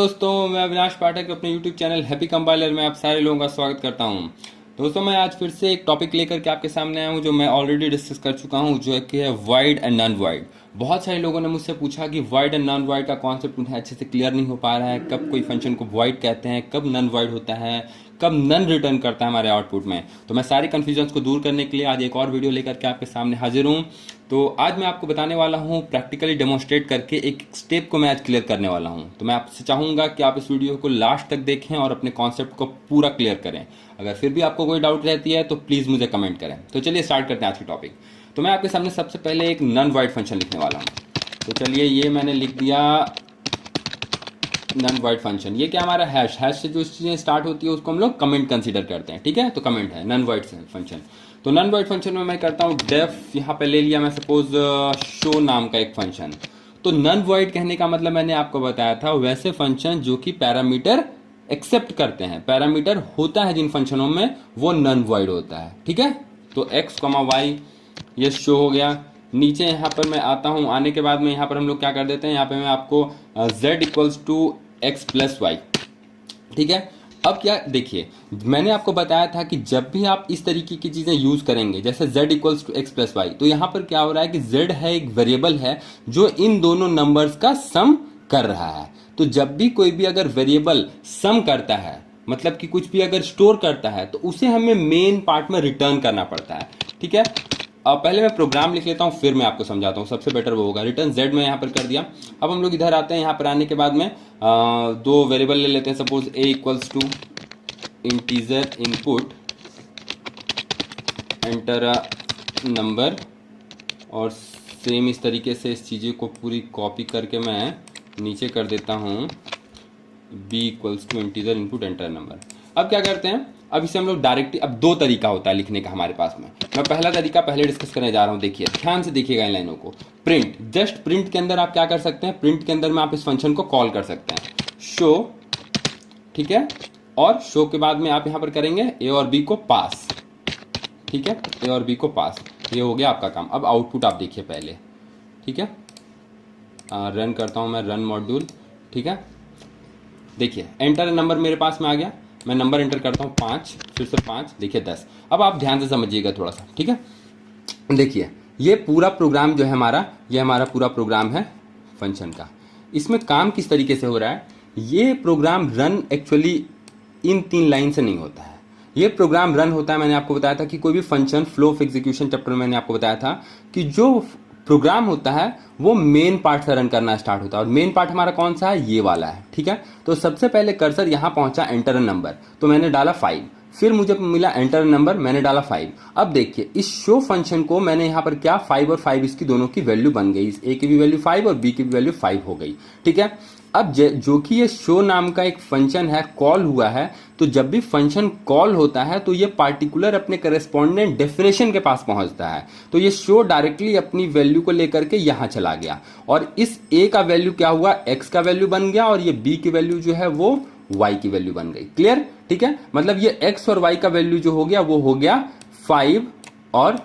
दोस्तों, मैं अविनाश पाठक अपने YouTube चैनल हैप्पी कंपाइलर में आप सारे लोगों का स्वागत करता हूं। दोस्तों, मैं आज फिर से एक टॉपिक लेकर के आपके सामने आया हूं जो मैं ऑलरेडी डिस्कस कर चुका हूं, जो है कि है वाइड एंड नॉन वाइड। बहुत सारे लोगों ने मुझसे पूछा कि वाइड एंड नॉन वाइड का कॉन्सेप्ट उन्हें अच्छे से क्लियर नहीं हो पा रहा है। कब कोई फंक्शन को वाइड कहते हैं, कब नॉन वाइड होता है, कब नन रिटर्न करता है हमारे आउटपुट में। तो मैं सारी कन्फ्यूजन्स को दूर करने के लिए आज एक और वीडियो लेकर के आपके सामने हाजिर हूँ। तो आज मैं आपको बताने वाला हूँ, प्रैक्टिकली डेमोन्स्ट्रेट करके एक स्टेप को मैं आज क्लियर करने वाला हूँ। तो मैं आपसे चाहूँगा कि आप इस वीडियो को लास्ट तक देखें और अपने कॉन्सेप्ट को पूरा क्लियर करें। अगर फिर भी आपको कोई डाउट रहती है तो प्लीज़ मुझे कमेंट करें। तो चलिए स्टार्ट करते हैं आज की टॉपिक। तो मैं आपके सामने सबसे पहले एक नॉन वाइड फंक्शन लिखने वाला हूँ। तो चलिए, ये मैंने लिख दिया नॉन वाइड फंक्शन। ये क्या हमारा हैश से जो चीज़ें स्टार्ट होती है उसको हम लोग कमेंट कंसीडर करते हैं। ठीक है, तो कमेंट है नॉन वाइड फंक्शन। तो नॉन वाइड फंक्शन में मैं करता हूँ डेफ, यहाँ पे ले लिया मैं सपोज शो नाम का एक फंक्शन। तो नॉन वाइड कहने का मतलब मैंने आपको बताया था वैसे फंक्शन जो कि पैरामीटर एक्सेप्ट करते हैं, पैरामीटर होता है जिन फंक्शनों में, वो नॉन वाइड होता है। ठीक है, तो x, y ये शो हो गया। नीचे यहाँ पर मैं आता हूँ, आने के बाद में यहाँ पर हम लोग क्या कर देते हैं, यहाँ पे मैं आपको z equals to x plus y. ठीक है, अब क्या देखिए, मैंने आपको बताया था कि जब भी आप इस तरीके की चीजें यूज करेंगे, जैसे z equals to x plus y, तो यहाँ पर क्या हो रहा है कि z है एक वेरिएबल है जो इन दोनों नंबर्स का सम कर रहा है। तो जब भी कोई भी अगर वेरिएबल सम करता है, मतलब कि कुछ भी अगर स्टोर करता है, तो उसे हमें मेन पार्ट में रिटर्न करना पड़ता है। ठीक है, अब पहले मैं प्रोग्राम लिख लेता हूँ, फिर मैं आपको समझाता हूँ, सबसे बेटर वो होगा। रिटर्न z में यहाँ पर कर दिया। अब हम लोग इधर आते हैं, यहाँ पर आने के बाद में दो वेरिएबल ले लेते हैं। Suppose a equals to integer input enter a number, और सेम इस तरीके से इस चीज़ें को पूरी कॉपी करके मैं नीचे कर देता हूँ b equals to integer input enter number. अब क्या करते हैं, अब इसे हम लोग डायरेक्टली, अब दो तरीका होता है लिखने का हमारे पास में। मैं पहला तरीका पहले डिस्कस करने जा रहा हूँ। देखिए, ध्यान से देखिएगा इन लाइनों को। प्रिंट, जस्ट प्रिंट के अंदर आप क्या कर सकते हैं, प्रिंट के अंदर में आप इस फंक्शन को कॉल कर सकते हैं, शो। ठीक है, और शो के बाद में आप यहाँ पर करेंगे ए और बी को पास। ठीक है, ए और बी को पास, ये हो गया आपका काम। अब आउटपुट आप देखिए पहले। ठीक है, रन करता हूँ मैं, रन मॉड्यूल। ठीक है, देखिए एंटर नंबर मेरे पास में आ गया। मैं नंबर एंटर करता हूँ 5, फिर से 5, देखिए 10। अब आप ध्यान से समझिएगा थोड़ा सा। ठीक है, देखिए ये पूरा प्रोग्राम जो है हमारा, ये हमारा पूरा प्रोग्राम है फंक्शन का। इसमें काम किस तरीके से हो रहा है, ये program run actually in 3 line से नहीं होता है। ये प्रोग्राम रन होता है, मैंने आपको बताया था कि कोई भी function flow of execution chapter में मैंने आपको बताया था कि जो प्रोग्राम होता है वो मेन पार्ट से रन करना स्टार्ट होता है। और मेन पार्ट हमारा कौन सा है, ये वाला है। ठीक है, तो सबसे पहले कर्सर यहां पहुंचा एंटर नंबर, तो मैंने डाला 5। फिर मुझे मिला एंटर नंबर, मैंने डाला 5। अब देखिए इस शो फंक्शन को मैंने यहां पर क्या, 5 और 5 इसकी दोनों की वैल्यू बन गई। इस ए की भी वैल्यू 5 और बी की भी वैल्यू 5 हो गई। ठीक है, अब जो कि ये शो नाम का एक फंक्शन है, कॉल हुआ है, तो जब भी फंक्शन कॉल होता है तो ये पार्टिकुलर अपने करेस्पॉन्डेंट डेफिनेशन के पास पहुंचता है। तो ये शो डायरेक्टली अपनी वैल्यू को लेकर के यहां चला गया, और इस ए का वैल्यू क्या हुआ, एक्स का वैल्यू बन गया, और ये बी की वैल्यू जो है वो वाई की वैल्यू बन गई। क्लियर? ठीक है, मतलब ये एक्स और वाई का वैल्यू जो हो गया वो हो गया 5 और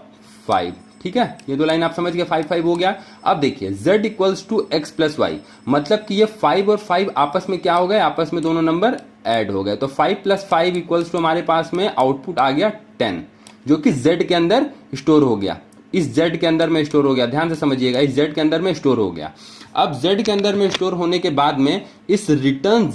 5। ठीक है, ये दो लाइन आप समझ गए, 5 5 हो गया। अब देखिए z equals to x plus y, मतलब कि ये 5 और 5 आपस में क्या हो गए, आपस में दोनों नंबर ऐड हो गए। तो 5 प्लस 5 इक्वल्स टू हमारे पास में आउटपुट आ गया 10, जो कि z के अंदर स्टोर हो गया, इस z के अंदर में स्टोर हो गया। ध्यान से समझिएगा, इस z के अंदर में स्टोर हो गया। अब z के अंदर में स्टोर होने के बाद में इस रिटर्न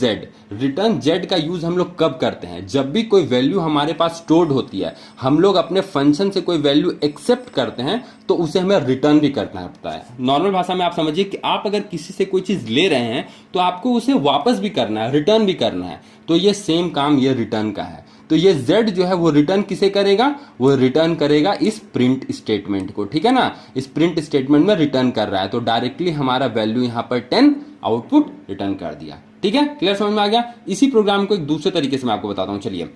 z का यूज हम लोग कब करते हैं, जब भी कोई वैल्यू हमारे पास स्टोर्ड होती है, हम लोग अपने फंक्शन से कोई वैल्यू एक्सेप्ट करते हैं, तो उसे हमें रिटर्न भी करना पड़ता है। नॉर्मल भाषा में आप समझिए कि आप अगर किसी से कोई चीज ले रहे हैं तो आपको उसे वापस भी करना है, रिटर्न भी करना है। तो ये सेम काम ये रिटर्न का है। तो ये z जो है वो रिटर्न किसे करेगा, वो रिटर्न करेगा इस प्रिंट स्टेटमेंट को। ठीक है ना, इस प्रिंट स्टेटमेंट में रिटर्न कर रहा है, तो डायरेक्टली हमारा वैल्यू यहां पर 10 आउटपुट रिटर्न कर दिया। ठीक है, क्लियर, समझ में आ गया। इसी प्रोग्राम को एक दूसरे तरीके से मैं आपको बताता हूं। चलिए,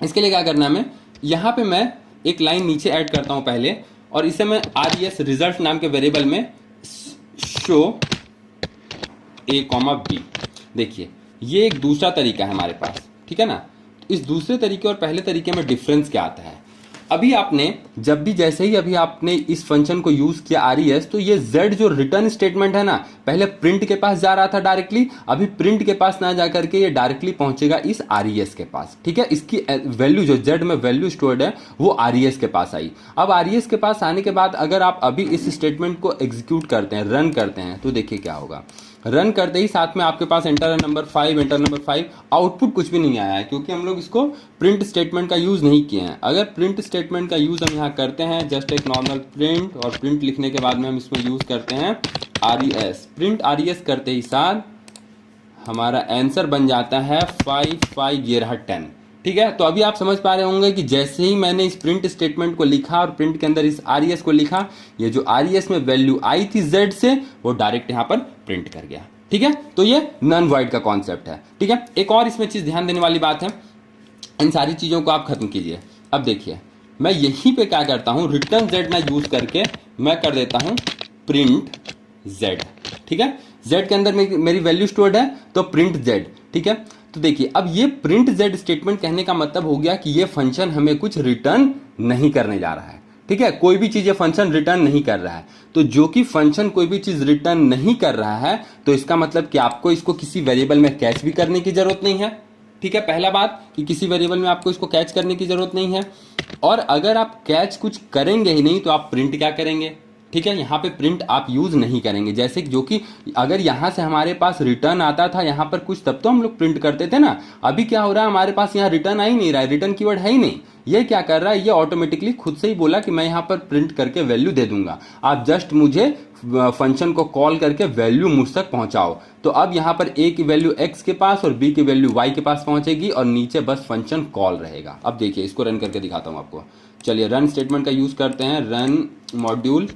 इसके लिए क्या करना है, मैं यहां पे मैं एक लाइन नीचे ऐड करता हूं पहले, और इसे मैं res रिजल्ट नाम के वेरिएबल में शो a, b। देखिए ये एक दूसरा तरीका है हमारे पास। ठीक है ना, इस दूसरे तरीके और पहले तरीके में डिफरेंस क्या आता है, अभी आपने जब भी जैसे ही अभी आपने इस फंक्शन को यूज किया आरईएस, तो ये z जो रिटर्न स्टेटमेंट है ना, पहले प्रिंट के पास जा रहा था डायरेक्टली, अभी प्रिंट के पास ना जा करके ये डायरेक्टली पहुंचेगा इस आरईएस के पास। ठीक है, इसकी वैल्यू जो z में वैल्यू स्टोर्ड है वो आरईएस के पास आई। अब आरईएस के पास आने के बाद अगर आप अभी इस स्टेटमेंट को एग्जीक्यूट करते हैं, रन करते हैं, तो देखिए क्या होगा। रन करते ही साथ में आपके पास enter number 5, enter number 5, output कुछ भी नहीं आया है क्योंकि हम लोग इसको प्रिंट स्टेटमेंट का यूज नहीं किए हैं। अगर प्रिंट स्टेटमेंट का यूज हम यहाँ करते हैं, जस्ट एक नॉर्मल प्रिंट, और प्रिंट लिखने के बाद में हम इसमें यूज करते हैं आरईएस। प्रिंट आरईएस करते ही साथ हमारा आंसर बन जाता है 5 5 ये रहा 10। ठीक है, तो अभी आप समझ पा रहे होंगे कि जैसे ही मैंने इस प्रिंट स्टेटमेंट को लिखा और प्रिंट के अंदर इस आरईएस को लिखा, ये जो आरईएस में वैल्यू आई थी z से, वो डायरेक्ट यहां पर प्रिंट कर गया। ठीक है, तो ये नन वॉइड का कॉन्सेप्ट है। ठीक है, एक और इसमें चीज ध्यान देने वाली बात है, इन सारी चीजों को आप खत्म कीजिए। अब देखिए मैं यहीं पे क्या करता हूं, रिटर्न z ना यूज करके मैं कर देता हूं प्रिंट z। ठीक है, z के अंदर मेरी वैल्यू स्टोर्ड है तो प्रिंट z। ठीक है, तो देखिए अब ये प्रिंट z स्टेटमेंट कहने का मतलब हो गया कि ये फंक्शन हमें कुछ रिटर्न नहीं करने जा रहा है। ठीक है, कोई भी चीज ये फंक्शन रिटर्न नहीं कर रहा है। तो जो कि फंक्शन कोई भी चीज रिटर्न नहीं कर रहा है, तो इसका मतलब कि आपको इसको किसी वेरिएबल में कैच भी करने की जरूरत नहीं है। ठीक है, पहला बात कि किसी वेरिएबल में आपको इसको कैच करने की जरूरत नहीं है। और अगर आप कैच कुछ करेंगे ही नहीं तो आप प्रिंट क्या करेंगे। ठीक है, यहाँ पे प्रिंट आप यूज नहीं करेंगे, जैसे जो कि अगर यहां से हमारे पास रिटर्न आता था यहां पर कुछ, तब तो हम लोग प्रिंट करते थे ना। अभी क्या हो रहा है, हमारे पास यहाँ रिटर्न आ ही नहीं रहा है, रिटर्न कीवर्ड है ही नहीं। ये क्या कर रहा है, ये ऑटोमेटिकली खुद से ही बोला कि मैं यहाँ पर प्रिंट करके वैल्यू दे दूंगा, आप जस्ट मुझे फंक्शन को कॉल करके वैल्यू मुझ तक पहुंचाओ। तो अब यहाँ पर a की वैल्यू x के पास और b की वैल्यू y के पास पहुंचेगी और नीचे बस फंक्शन कॉल रहेगा। अब देखिए इसको रन करके दिखाता हूं आपको। चलिए रन स्टेटमेंट का यूज करते हैं, रन मॉड्यूल।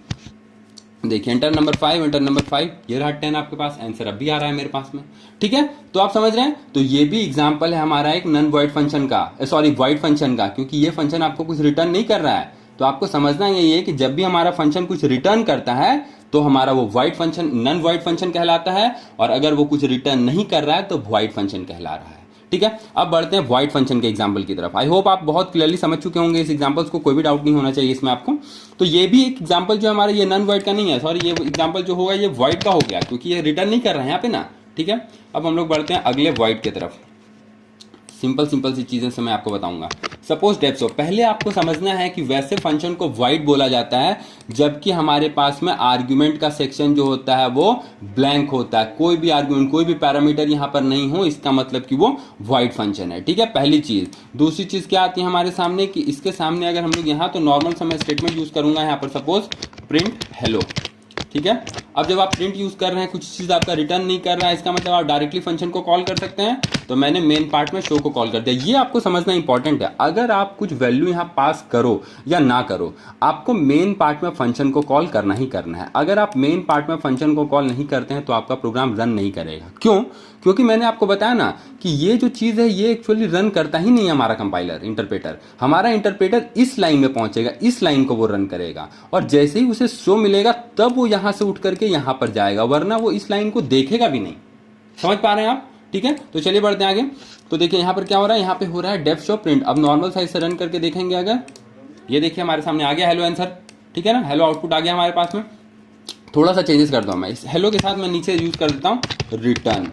देखिए एंटर नंबर 5, एंटर नंबर 5, ये रहा 10 आपके पास, आंसर अब भी आ रहा है मेरे पास में। ठीक है, तो आप समझ रहे हैं, तो ये भी एग्जांपल है हमारा एक नन वॉइड फंक्शन का, सॉरी वॉइड फंक्शन का, क्योंकि ये फंक्शन आपको कुछ रिटर्न नहीं कर रहा है। तो आपको समझना यही है कि जब भी हमारा फंक्शन कुछ रिटर्न करता है तो हमारा वो void function non void function कहलाता है, और अगर वो कुछ रिटर्न नहीं कर रहा है तो वॉइड फंक्शन कहला रहा है। ठीक है, अब बढ़ते हैं वॉइड फंक्शन के एग्जांपल की तरफ। आई होप आप बहुत क्लियरली समझ चुके होंगे इस एग्जांपल्स को, कोई भी डाउट नहीं होना चाहिए इसमें आपको। तो ये भी एक एग्जांपल जो हमारा ये नन वॉइड का नहीं है, सॉरी ये एग्जांपल जो होगा ये वॉइड का हो गया, क्योंकि ये रिटर्न नहीं कर रहा है यहाँ पे ना। ठीक है, अब हम लोग बढ़ते हैं अगले वॉइड की तरफ। सिंपल सी चीजें से मैं आपको बताऊंगा। सपोज डेफ सो, पहले आपको समझना है कि वैसे फंक्शन को वॉइड बोला जाता है जबकि हमारे पास में आर्ग्यूमेंट का सेक्शन जो होता है वो ब्लैंक होता है, कोई भी आर्ग्यूमेंट कोई भी पैरामीटर यहां पर नहीं हो, इसका मतलब कि वो वॉइड फंक्शन है। ठीक है, पहली चीज। दूसरी चीज क्या आती है हमारे सामने कि इसके सामने अगर हम लोग यहाँ तो नॉर्मल सा मैं स्टेटमेंट यूज करूंगा यहाँ पर, सपोज प्रिंट हेलो। ठीक है, अब जब आप प्रिंट यूज कर रहे हैं, कुछ चीज आपका रिटर्न नहीं कर रहा है, इसका मतलब आप डायरेक्टली फंक्शन को कॉल कर सकते हैं। तो मैंने मेन पार्ट में शो को कॉल कर दिया। ये आपको समझना इंपॉर्टेंट है, अगर आप कुछ वैल्यू यहां पास करो या ना करो, आपको मेन पार्ट में फंक्शन को कॉल करना ही करना है। अगर आप मेन पार्ट में फंक्शन को कॉल नहीं करते हैं तो आपका प्रोग्राम रन नहीं करेगा। क्यों? क्योंकि मैंने आपको बताया ना कि ये जो चीज है ये एक्चुअली रन करता ही नहीं है हमारा कंपाइलर, इंटरप्रेटर। हमारा इंटरप्रेटर इस लाइन में पहुंचेगा, इस लाइन को वो रन करेगा, और जैसे ही उसे शो मिलेगा तब वो यहां से उठ करके यहां पर जाएगा, वरना वो इस लाइन को देखेगा भी नहीं। समझ पा रहे हैं आप? ठीक है, तो चलिए बढ़ते हैं आगे। तो देखिए यहाँ पर क्या हो रहा है, यहाँ पे हो रहा है डेफ शो प्रिंट। अब नॉर्मल साइज से रन करके देखेंगे अगर, ये देखिए हमारे सामने आ गया हेलो आंसर। ठीक है ना, हेलो आउटपुट आ गया हमारे पास में। थोड़ा सा चेंजेस करता हूँ मैं, इस हेलो के साथ मैं नीचे यूज कर देता हूँ रिटर्न।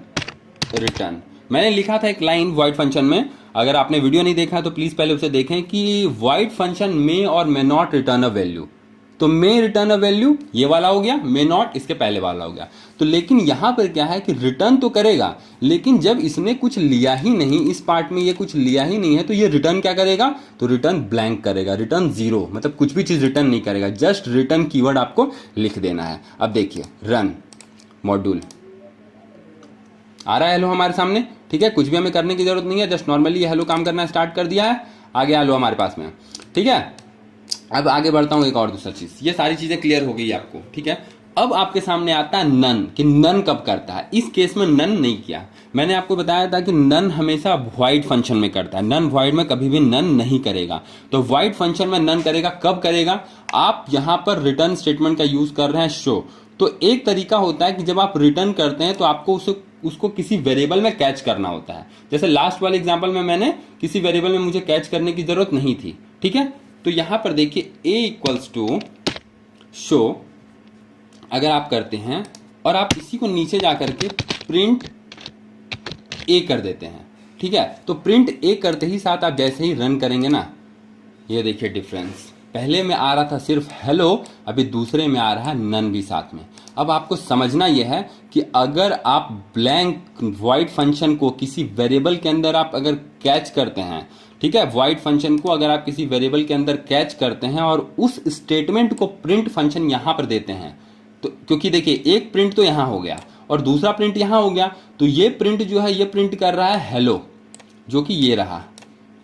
रिटर्न मैंने लिखा था एक लाइन वॉइड फंक्शन में, अगर आपने वीडियो नहीं देखा तो प्लीज पहले उसे देखें कि वॉइड फंक्शन मे और may not return a value. तो मे रिटर्न अ वैल्यू ये वाला हो गया, मे नॉट इसके पहले वाला हो गया। तो लेकिन यहां पर क्या है कि रिटर्न तो करेगा, लेकिन जब इसने कुछ लिया ही नहीं, इस पार्ट में ये कुछ लिया ही नहीं है, तो ये रिटर्न क्या करेगा, तो रिटर्न ब्लैंक करेगा, रिटर्न जीरो, मतलब कुछ भी चीज रिटर्न नहीं करेगा, जस्ट रिटर्न कीवर्ड आपको लिख देना है। अब देखिए रन मॉड्यूल आ रहा है हेलो हमारे सामने। ठीक है, कुछ भी हमें करने की जरूरत नहीं है, जस्ट नॉर्मली ये हेलो काम करना स्टार्ट कर दिया है, आ गया हेलो हमारे पास में। ठीक है, अब आगे बढ़ता हूं एक और दूसरा चीज, ये सारी चीजें क्लियर हो गई आपको। ठीक है, अब आपके सामने आता है नन, कि नन कब करता है। इस केस में नन नहीं किया, मैंने आपको बताया था कि नन हमेशा वॉइड फंक्शन में करता है, नन वॉइड में कभी भी नन नहीं करेगा। तो वॉइड फंक्शन में नन करेगा, कब करेगा, आप यहां पर रिटर्न स्टेटमेंट का यूज कर रहे हैं शो। तो एक तरीका होता है कि जब आप रिटर्न करते हैं तो आपको उसको किसी वेरिएबल में कैच करना होता है। जैसे लास्ट वाले एग्जांपल में मैंने किसी वेरिएबल में मुझे कैच करने की जरूरत नहीं थी। ठीक है, तो यहां पर देखिए a इक्वल्स टू शो अगर आप करते हैं और आप इसी को नीचे जाकर के प्रिंट ए कर देते हैं, ठीक है। तो प्रिंट ए करते ही साथ आप जैसे ही रन करेंगे ना, ये देखिए डिफरेंस, पहले में आ रहा था सिर्फ हेलो, अभी दूसरे में आ रहा है नन भी साथ में। अब आपको समझना यह है कि अगर आप ब्लैंक वॉइड फंक्शन को किसी वेरिएबल के अंदर आप अगर कैच करते हैं, ठीक है, वॉइड फंक्शन को अगर आप किसी वेरिएबल के अंदर कैच करते हैं और उस स्टेटमेंट को प्रिंट फंक्शन यहां पर देते हैं, तो क्योंकि देखिए एक प्रिंट तो यहां हो गया और दूसरा प्रिंट यहां हो गया, तो ये प्रिंट जो है ये प्रिंट कर रहा है हेलो, जो कि ये रहा,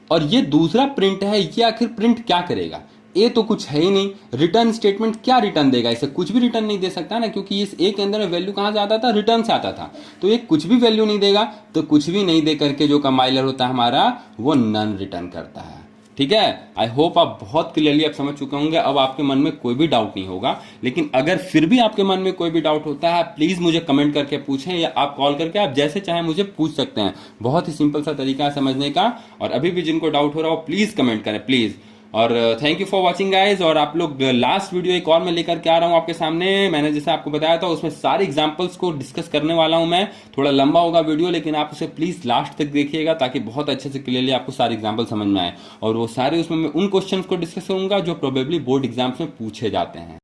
और ये दूसरा प्रिंट है, ये आखिर प्रिंट क्या करेगा? ए तो कुछ है ही नहीं, रिटर्न स्टेटमेंट क्या रिटर्न देगा? इसे कुछ भी रिटर्न नहीं दे सकता ना, क्योंकि इस ए के अंदर वैल्यू कहां से आता था? रिटर्न से आता था। तो ये कुछ भी वैल्यू नहीं देगा, तो कुछ भी नहीं दे करके जो कंपाइलर होता है हमारा वो नन रिटर्न करता है, ठीक है। आई होप आप बहुत क्लियरली आप समझ चुके होंगे, अब आपके मन में कोई भी डाउट नहीं होगा। लेकिन अगर फिर भी आपके मन में कोई भी डाउट होता है, प्लीज मुझे कमेंट करके पूछें, या आप कॉल करके आप जैसे चाहे मुझे पूछ सकते हैं। बहुत ही सिंपल सा तरीका है समझने का, और अभी भी जिनको डाउट हो रहा हो प्लीज कमेंट करें प्लीज। और thank you for watching guys. और आप लोग लास्ट वीडियो एक और मैं लेकर के आ रहा हूं आपके सामने, मैंने जैसे आपको बताया था उसमें सारे एग्जांपल्स को डिस्कस करने वाला हूं मैं। थोड़ा लंबा होगा वीडियो, लेकिन आप उसे प्लीज लास्ट तक देखिएगा ताकि बहुत अच्छे से क्लियरली आपको सारे एग्जांपल समझ में आए। और वो सारे उसमें मैं उन क्वेश्चंस को डिस्कस करूंगा जो प्रोबेबली बोर्ड एग्जाम्स में पूछे जाते हैं।